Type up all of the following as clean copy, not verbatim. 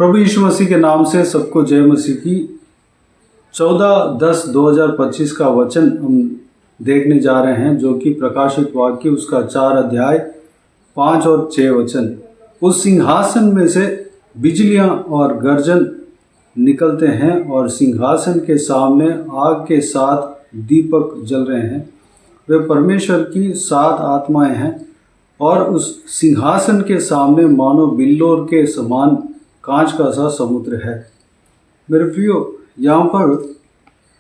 प्रभु यीशु मसीह के नाम से सबको जय मसीह की। 14/10/2025 का वचन हम देखने जा रहे हैं, जो कि प्रकाशित वाक्य उसका 4 अध्याय 5 और 6 वचन। उस सिंहासन में से बिजलियां और गर्जन निकलते हैं और सिंहासन के सामने आग के 7 दीपक जल रहे हैं। वे परमेश्वर की 7 आत्माएं हैं और उस सिंहासन के सामने मानो बिल्लोर के समान कांच का सा समुद्र है। मेरे प्रियो, यहाँ पर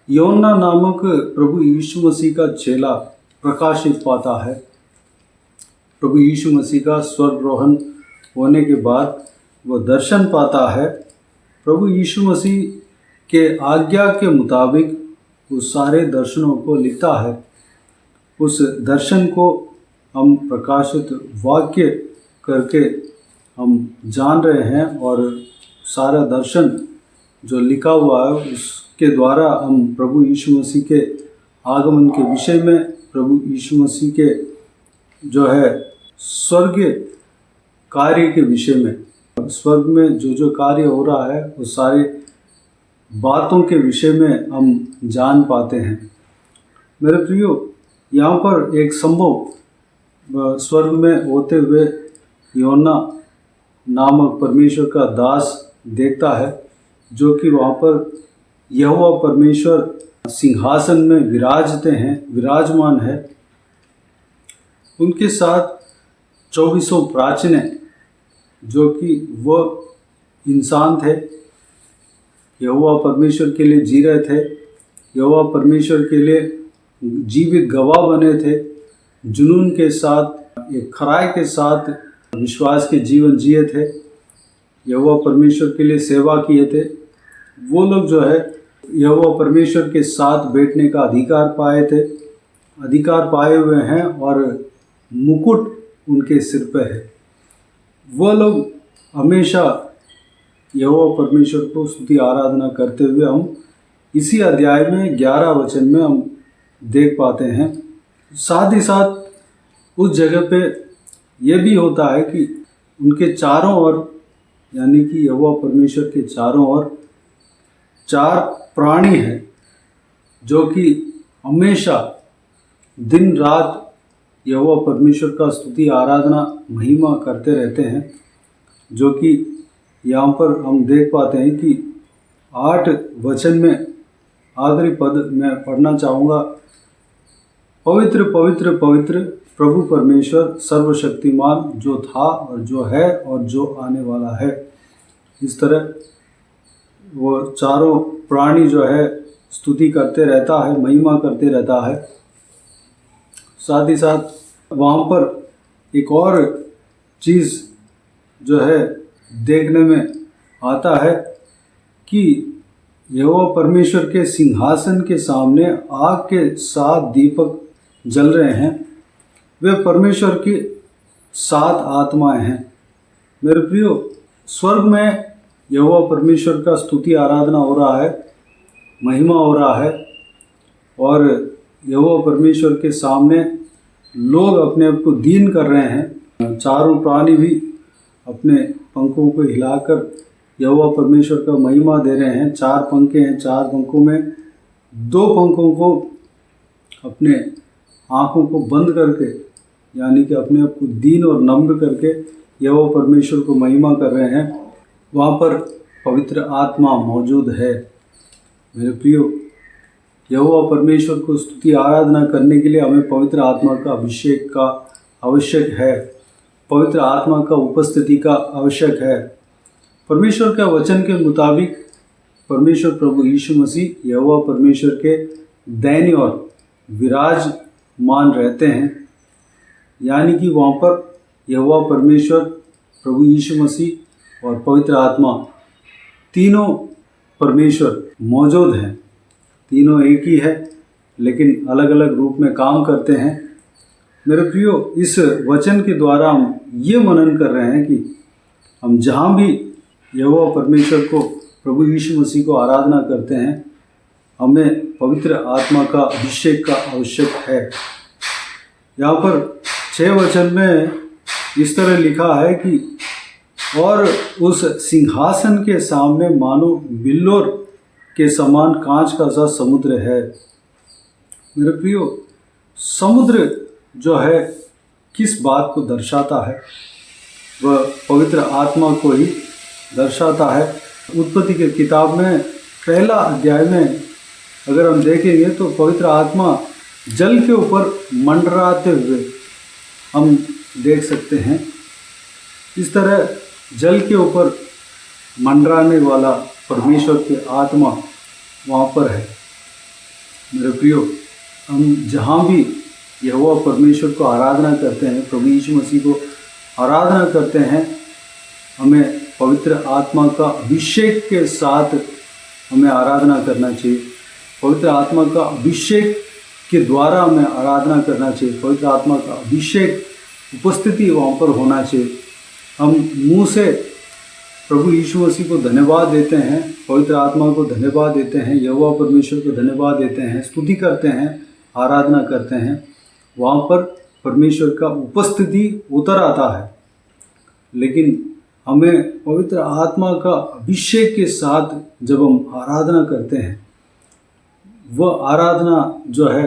योना नामक प्रभु यीशु मसीह का चेला प्रकाशित पाता है। प्रभु यीशु मसीह का स्वर्गारोहण होने के बाद वह दर्शन पाता है। प्रभु यीशु मसीह के आज्ञा के मुताबिक उस सारे दर्शनों को लिखता है। उस दर्शन को हम प्रकाशित वाक्य करके हम जान रहे हैं और सारा दर्शन जो लिखा हुआ है उसके द्वारा हम प्रभु यीशु मसीह के आगमन के विषय में, प्रभु यीशु मसीह के जो है स्वर्गीय कार्य के विषय में, स्वर्ग में जो कार्य हो रहा है उस सारे बातों के विषय में हम जान पाते हैं। मेरे प्रियो, यहाँ पर एक संभव स्वर्ग में होते हुए योना नामक परमेश्वर का दास देखता है, जो कि वहाँ पर यहोवा परमेश्वर सिंहासन में विराजमान है। उनके साथ 24 प्राचीन, जो कि वह इंसान थे, यहोवा परमेश्वर के लिए जी रहे थे, यहोवा परमेश्वर के लिए जीवित गवाह बने थे, जुनून के साथ, एक खराई के साथ विश्वास के जीवन जिए थे, यहोवा परमेश्वर के लिए सेवा किए थे। वो लोग जो है यहोवा परमेश्वर के साथ बैठने का अधिकार पाए हुए हैं और मुकुट उनके सिर पे है। वो लोग हमेशा यहोवा परमेश्वर को स्तुति आराधना करते हुए हम इसी अध्याय में 11 वचन में हम देख पाते हैं। साथ ही साथ उस जगह पे यह भी होता है कि उनके चारों ओर, यानी कि यहोवा परमेश्वर के चारों ओर 4 प्राणी हैं, जो कि हमेशा दिन रात यहोवा परमेश्वर का स्तुति आराधना महिमा करते रहते हैं। जो कि यहाँ पर हम देख पाते हैं कि 8 वचन में आखिरी पद मैं पढ़ना चाहूँगा। पवित्र पवित्र पवित्र प्रभु परमेश्वर सर्वशक्तिमान, जो था और जो है और जो आने वाला है। इस तरह वो चारों प्राणी जो है स्तुति करते रहता है, महिमा करते रहता है। साथ ही साथ वहाँ पर एक और चीज़ जो है देखने में आता है कि यहोवा परमेश्वर के सिंहासन के सामने आग के 7 दीपक जल रहे हैं। वे परमेश्वर की 7 आत्माएं हैं। मेरे प्रियो, स्वर्ग में यहोवा परमेश्वर का स्तुति आराधना हो रहा है, महिमा हो रहा है और यहोवा परमेश्वर के सामने लोग अपने आप को दीन कर रहे हैं। चारों प्राणी भी अपने पंखों को हिलाकर यहोवा परमेश्वर का महिमा दे रहे हैं। 4 पंखे हैं, 4 पंखों में 2 पंखों को अपने आँखों को बंद करके, यानी कि अपने आप को दीन और नम्र करके यहोवा परमेश्वर को महिमा कर रहे हैं। वहाँ पर पवित्र आत्मा मौजूद है। मेरे प्रियो, यहोवा परमेश्वर को स्तुति आराधना करने के लिए हमें पवित्र आत्मा का अभिषेक का आवश्यक है, पवित्र आत्मा का उपस्थिति का आवश्यक है। परमेश्वर का वचन के मुताबिक परमेश्वर प्रभु यीशु मसीह यहोवा परमेश्वर के दाहिनी ओर विराजमान रहते हैं, यानी कि वहाँ पर यहोवा परमेश्वर, प्रभु यीशु मसीह और पवित्र आत्मा, तीनों परमेश्वर मौजूद हैं। तीनों एक ही है, लेकिन अलग अलग रूप में काम करते हैं। मेरे प्रियो, इस वचन के द्वारा हम ये मनन कर रहे हैं कि हम जहाँ भी यहोवा परमेश्वर को, प्रभु यीशु मसीह को आराधना करते हैं, हमें पवित्र आत्मा का अभिषेक का आवश्यक है। यहाँ पर 6 वचन में इस तरह लिखा है कि और उस सिंहासन के सामने मानो बिल्लोर के समान कांच का सा समुद्र है। मेरे प्रियो, समुद्र जो है किस बात को दर्शाता है? वह पवित्र आत्मा को ही दर्शाता है। उत्पत्ति के किताब में पहला अध्याय में अगर हम देखेंगे तो पवित्र आत्मा जल के ऊपर मंडराते हुए हम देख सकते हैं। इस तरह जल के ऊपर मंडराने वाला परमेश्वर की आत्मा वहाँ पर है। मेरे प्रियो, हम जहाँ भी यहोवा परमेश्वर को आराधना करते हैं, प्रभु यीशु मसीह को आराधना करते हैं, हमें पवित्र आत्मा का अभिषेक के साथ हमें आराधना करना चाहिए। पवित्र आत्मा का अभिषेक के द्वारा हमें आराधना करना चाहिए। पवित्र आत्मा का अभिषेक उपस्थिति वहाँ पर होना चाहिए। हम मुँह से प्रभु यीशु मसीह को धन्यवाद देते हैं, पवित्र आत्मा को धन्यवाद देते हैं, यहोवा परमेश्वर को धन्यवाद देते हैं, स्तुति करते हैं, आराधना करते हैं। वहाँ पर परमेश्वर का उपस्थिति उतर आता है। लेकिन हमें पवित्र आत्मा का अभिषेक के साथ जब हम आराधना करते हैं, वह आराधना जो है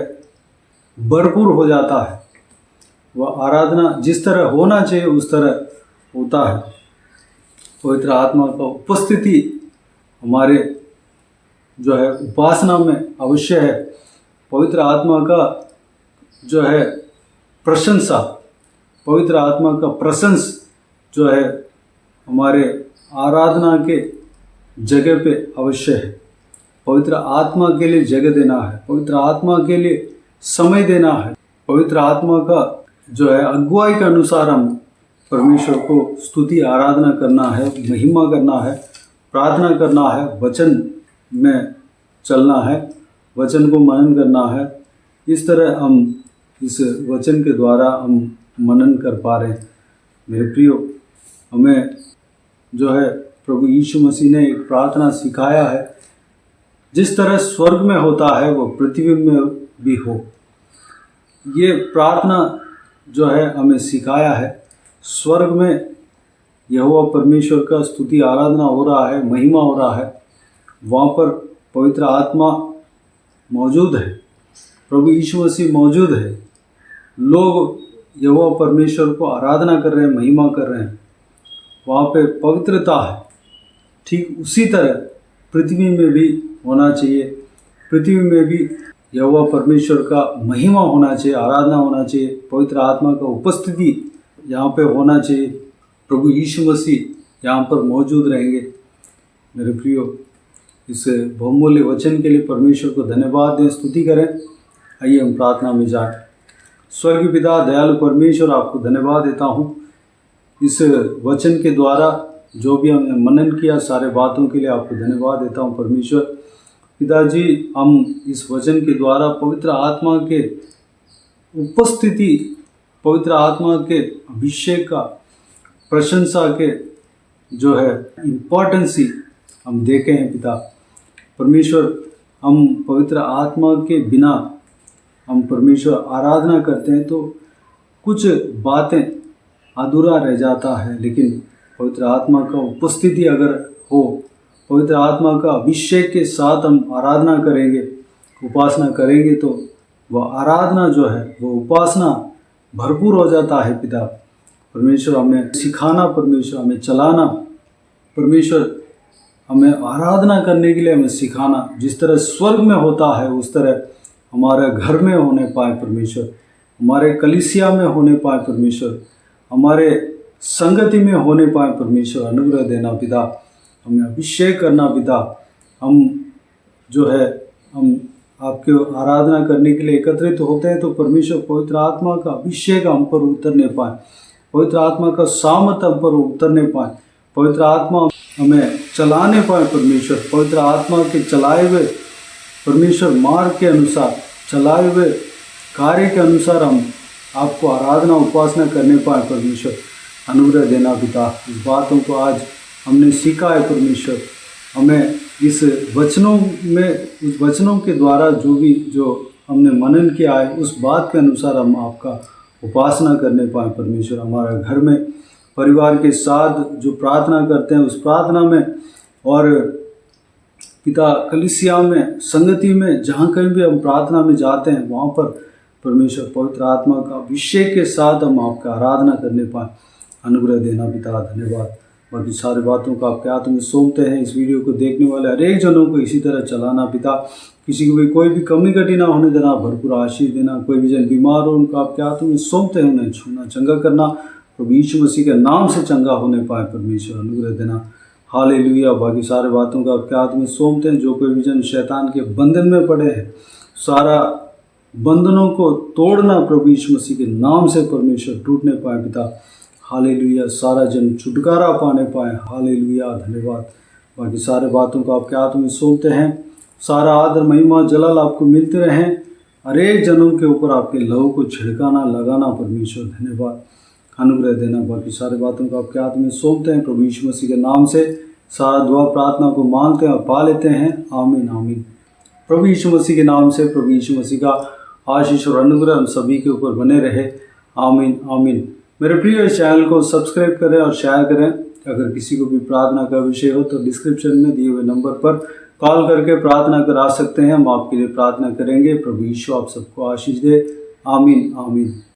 भरपूर हो जाता है। वह आराधना जिस तरह होना चाहिए उस तरह होता है। पवित्र आत्मा का उपस्थिति हमारे जो है उपासना में अवश्य है। पवित्र आत्मा का जो है प्रशंसा, पवित्र आत्मा का प्रशंस जो है हमारे आराधना के जगह पे अवश्य है। पवित्र आत्मा के लिए जगह देना है, पवित्र आत्मा के लिए समय देना है। पवित्र आत्मा का जो है अगुवाई के अनुसार हम परमेश्वर को स्तुति आराधना करना है, महिमा करना है, प्रार्थना करना है, वचन में चलना है, वचन को मनन करना है। इस तरह हम इस वचन के द्वारा हम मनन कर पा रहे हैं। मेरे प्रियो, हमें जो है प्रभु यीशु मसीह ने एक प्रार्थना सिखाया है, जिस तरह स्वर्ग में होता है वो पृथ्वी में भी हो। ये प्रार्थना जो है हमें सिखाया है। स्वर्ग में यहोवा परमेश्वर का स्तुति आराधना हो रहा है, महिमा हो रहा है। वहाँ पर पवित्र आत्मा मौजूद है, प्रभु यीशु मसीह मौजूद है। लोग यहोवा परमेश्वर को आराधना कर रहे हैं, महिमा कर रहे हैं। वहाँ पे पवित्रता है। ठीक उसी तरह पृथ्वी में भी होना चाहिए। पृथ्वी में भी यहोवा परमेश्वर का महिमा होना चाहिए, आराधना होना चाहिए। पवित्र आत्मा का उपस्थिति यहाँ पे होना चाहिए। प्रभु यीशु मसीह यहाँ पर मौजूद रहेंगे। मेरे प्रियो, इस बहुमूल्य वचन के लिए परमेश्वर को धन्यवाद दें, स्तुति करें। आइए हम प्रार्थना में जाएं। स्वर्गीय पिता, दयालु परमेश्वर, आपको धन्यवाद देता हूँ इस वचन के द्वारा जो भी हमने मनन किया, सारे बातों के लिए आपको धन्यवाद देता हूँ परमेश्वर। पिताजी, हम इस वचन के द्वारा पवित्र आत्मा के उपस्थिति, पवित्र आत्मा के अभिषेक का, प्रशंसा के जो है इम्पोर्टेंसी हम देखे हैं पिता परमेश्वर। हम पवित्र आत्मा के बिना हम परमेश्वर आराधना करते हैं तो कुछ बातें अधूरा रह जाता है। लेकिन पवित्र आत्मा का उपस्थिति अगर हो, पवित्र आत्मा का अभिषेक के साथ हम आराधना करेंगे, उपासना करेंगे, तो वह आराधना जो है वो उपासना भरपूर हो जाता है पिता परमेश्वर। हमें सिखाना, परमेश्वर हमें चलाना, परमेश्वर हमें आराधना करने के लिए हमें सिखाना। जिस तरह स्वर्ग में होता है उस तरह हमारे घर में होने पाए परमेश्वर, हमारे कलीसिया में होने पाए परमेश्वर, हमारे संगति में होने पाए परमेश्वर। अनुग्रह देना पिता, हमें अभिषेक करना पिता। हम जो है हम आपके आराधना करने के लिए एकत्रित होते हैं तो परमेश्वर पवित्र आत्मा का अभिषेक हम पर उतरने पाए, पवित्र आत्मा का सामर्थ्य हम पर उतरने पाए, पवित्र आत्मा हमें चलाने पाए परमेश्वर। पवित्र आत्मा के चलाए हुए परमेश्वर मार्ग के अनुसार, चलाए हुए कार्य के अनुसार हम आपको आराधना उपासना करने पाए परमेश्वर। अनुग्रह देना पिता। इस बातों को आज हमने सीखा है परमेश्वर। हमें इस वचनों में, उस वचनों के द्वारा जो हमने मनन किया है उस बात के अनुसार हम आपका उपासना करने पाए परमेश्वर। हमारे घर में परिवार के साथ जो प्रार्थना करते हैं उस प्रार्थना में, और पिता कलीसिया में, संगति में, जहाँ कहीं भी हम प्रार्थना में जाते हैं वहाँ पर परमेश्वर पवित्र आत्मा का अभिषेक के साथ हम आपका आराधना करने पाए। अनुग्रह देना पिता, धन्यवाद। बाकी सारी बातों का आपके हाथ में सौंपते हैं। इस वीडियो को देखने वाले हर एक जनों को इसी तरह चलाना पिता, किसी को भी कोई भी कमी घटी ना होने देना, भरपूर आशीष देना। कोई भी जन बीमार हो उनका आपके हाथों में सौंपते हैं, उन्हें छूना, चंगा करना, प्रभु यीशु मसीह के नाम से चंगा होने पाए। परमेश्वर अनुग्रह देना। हालेलुया। बाकी सारे बातों का आपके हाथ में सौंपते हैं। जो कोई भी जन शैतान के बंधन में पड़े हैं, सारा बंधनों को तोड़ना प्रभु यीशु मसीह के नाम से परमेश्वर टूटने पाए पिता। हालेलुया। सारा जन छुटकारा पाने पाए। हालेलुया। धन्यवाद। बाकी सारे बातों को आपके हाथ में सौंपते हैं। सारा आदर, महिमा, जलाल आपको मिलते रहें। हर एक जनों के ऊपर आपके लहू को छिड़काना, लगाना परमेश्वर, धन्यवाद। अनुग्रह देना। बाकी सारे बातों को आपके हाथ में सौंपते हैं। प्रभु यीशु मसीह के नाम से सारा दुआ प्रार्थना को मांगते हैं और पा लेते हैं। आमीन आमीन। प्रभु यीशु मसीह के नाम से प्रभु यीशु मसीह का आशीष और अनुग्रह हम सभी के ऊपर बने रहे। आमीन आमीन। मेरे प्रिय चैनल को सब्सक्राइब करें और शेयर करें। अगर किसी को भी प्रार्थना का विषय हो तो डिस्क्रिप्शन में दिए हुए नंबर पर कॉल करके प्रार्थना करा सकते हैं। हम आपके लिए प्रार्थना करेंगे। प्रभु यीशु आप सबको आशीष दे। आमीन आमीन।